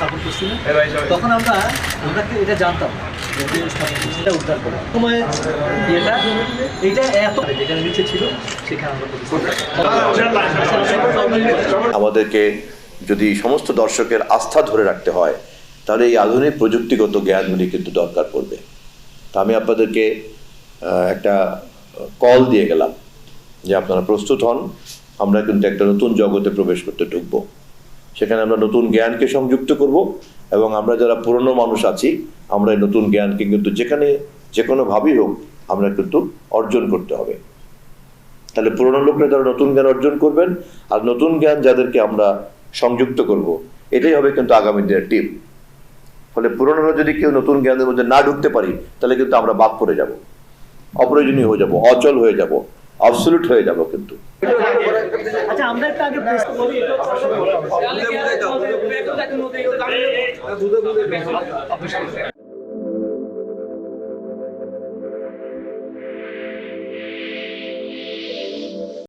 স্থাপন করছিলেন, তখন আমরা এটা জানতাম সেটা উদ্ধার করা সময় এটা এত যেখানে নিচে ছিল সেখানে আমাদেরকে যদি সমস্ত দর্শকের আস্থা ধরে রাখতে হয় তাহলে এই আধুনিক প্রযুক্তিগত জ্ঞানগুলি কিন্তু দরকার পড়বে। তা আমি আপনাদেরকে একটা কল দিয়ে গেলাম যে আপনারা প্রস্তুত হন, আমরা কিন্তু একটা নতুন জগতে প্রবেশ করতে ঢুকব। সেখানে আমরা নতুন জ্ঞানকে সংযুক্ত করব এবং আমরা যারা পুরনো মানুষ আছি আমরা এই নতুন জ্ঞানকে কিন্তু যেখানে যে কোনোভাবেই হোক আমরা কিন্তু অর্জন করতে হবে। তাহলে পুরনো লোকরা যারা নতুন জ্ঞান অর্জন করবেন আর নতুন জ্ঞান যাদেরকে আমরা সংযুক্ত করব, এটাই হবে কিন্তু আগামী দিনের টিম। ফলে পুরনোরা যদি কেউ নতুন জ্ঞানের মধ্যে না ঢুকতে পারি তাহলে কিন্তু আমরা বাদ পড়ে যাব, অপ্রয়োজনীয় হয়ে যাব, অচল হয়ে যাব, অবসলিউট হয়ে যাব। কিন্তু আচ্ছা আমরা একটা আগে